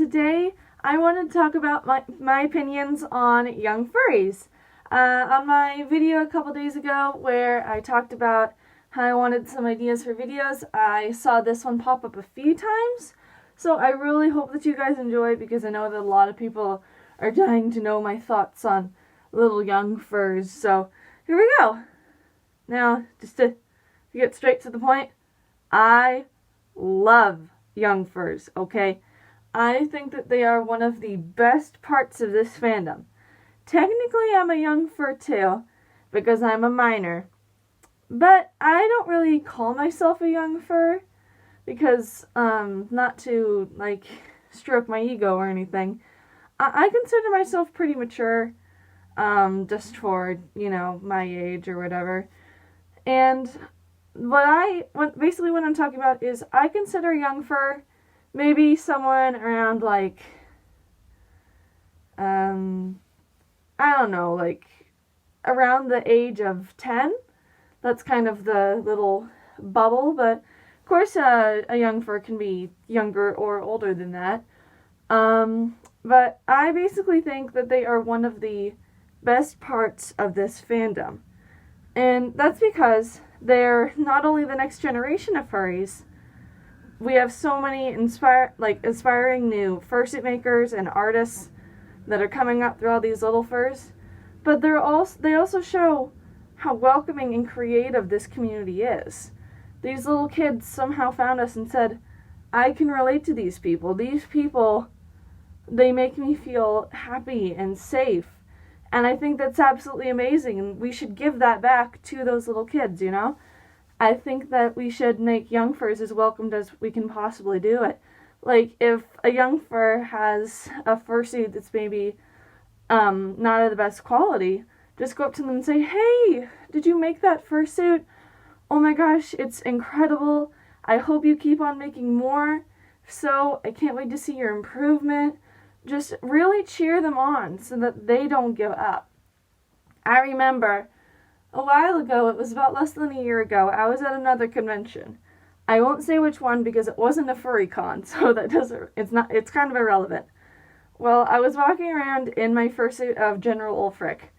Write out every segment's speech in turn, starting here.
today I wanted to talk about my opinions on young furries. On my video a couple days ago where I talked about how I wanted some ideas for videos, I saw this one pop up a few times. So I really hope that you guys enjoy, because I know that a lot of people are dying to know my thoughts on little young furs. So here we go. Now, just to get straight to the point, I love young furs, okay? I think that they are one of the best parts of this fandom. Technically, I'm a young fur too, because I'm a minor. But I don't really call myself a young fur, because, not to, stroke my ego or anything. I consider myself pretty mature, just for, my age or whatever. And what I'm talking about is, I consider young fur maybe someone around, I don't know, around the age of 10. That's kind of the little bubble, but of course a young fur can be younger or older than that. But I basically think that they are one of the best parts of this fandom. And that's because they're not only the next generation of furries. We have so many inspiring new fursuit makers and artists that are coming up through all these little furs, but they also show how welcoming and creative this community is. These little kids somehow found us and said, I can relate to these people. These people, they make me feel happy and safe. And I think that's absolutely amazing, and we should give that back to those little kids, I think that we should make young furs as welcomed as we can possibly do it. If a young fur has a fursuit that's maybe not of the best quality, just go up to them and say, hey, did you make that fursuit? Oh my gosh, it's incredible. I hope you keep on making more. So I can't wait to see your improvement. Just really cheer them on so that they don't give up. I remember a while ago, it was about less than a year ago, I was at another convention. I won't say which one because it wasn't a furry con, so it's kind of irrelevant. Well, I was walking around in my fursuit of General Ulfric,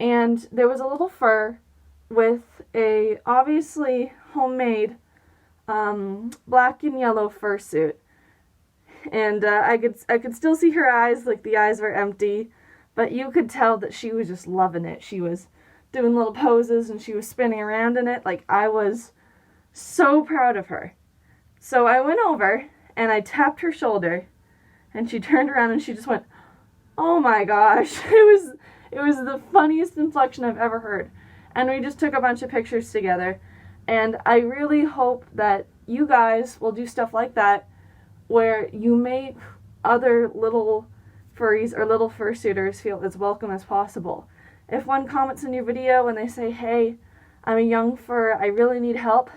and there was a little fur with a obviously homemade black and yellow fursuit. And I could still see her eyes, the eyes were empty, but you could tell that she was just loving it. She was doing little poses and she was spinning around in it. I was so proud of her. So I went over and I tapped her shoulder, and she turned around and she just went, oh my gosh. It was the funniest inflection I've ever heard. And we just took a bunch of pictures together. And I really hope that you guys will do stuff like that, where you make other little furries or little fursuiters feel as welcome as possible. If one comments in your video and they say, hey, I'm a young fur, I really need help,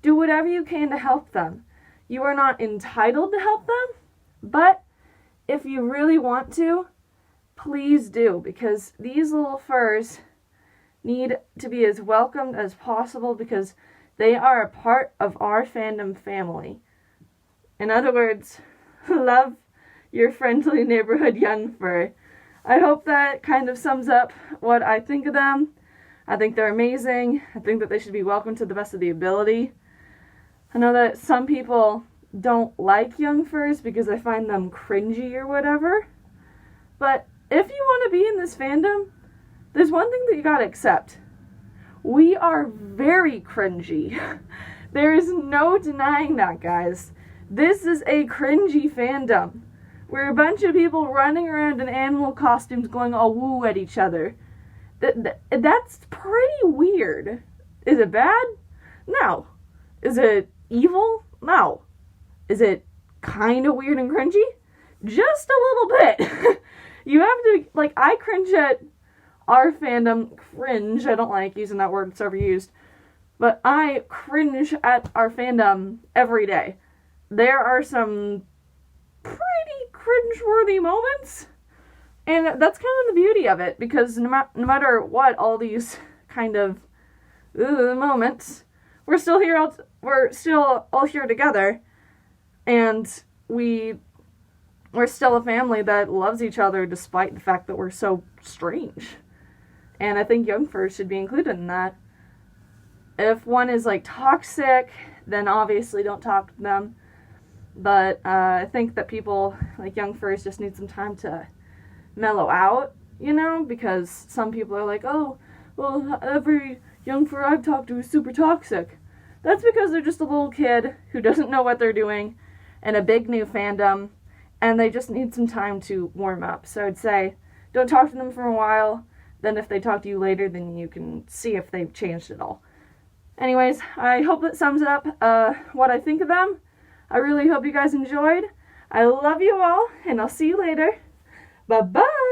do whatever you can to help them. You are not entitled to help them, but if you really want to, please do, because these little furs need to be as welcomed as possible, because they are a part of our fandom family. In other words, love your friendly neighborhood young fur. I hope that kind of sums up what I think of them. I think they're amazing. I think that they should be welcomed to the best of the ability. I know that some people don't like young furs because they find them cringy or whatever. But if you want to be in this fandom, there's one thing that you gotta accept. We are very cringy. There is no denying that, guys. This is a cringy fandom. We're a bunch of people running around in animal costumes going all woo at each other. That's pretty weird. Is it bad? No. Is it evil? No. Is it kind of weird and cringy? Just a little bit. You have to, I cringe at our fandom. Cringe, I don't like using that word, it's overused. But I cringe at our fandom every day. There are some pretty cringeworthy moments, and that's kind of the beauty of it, because no matter what, all these kind of moments, we're still all here together, and we we're still a family that loves each other despite the fact that we're so strange. And I think young furs should be included in that. If one is like toxic, then obviously don't talk to them. But I think that people like young furs just need some time to mellow out, you know, because some people are like, oh, well, every young fur I've talked to is super toxic. That's because they're just a little kid who doesn't know what they're doing in a big new fandom, and they just need some time to warm up. So I'd say don't talk to them for a while, then if they talk to you later, then you can see if they've changed at all. Anyways, I hope that sums up what I think of them. I really hope you guys enjoyed. I love you all, and I'll see you later. Bye-bye!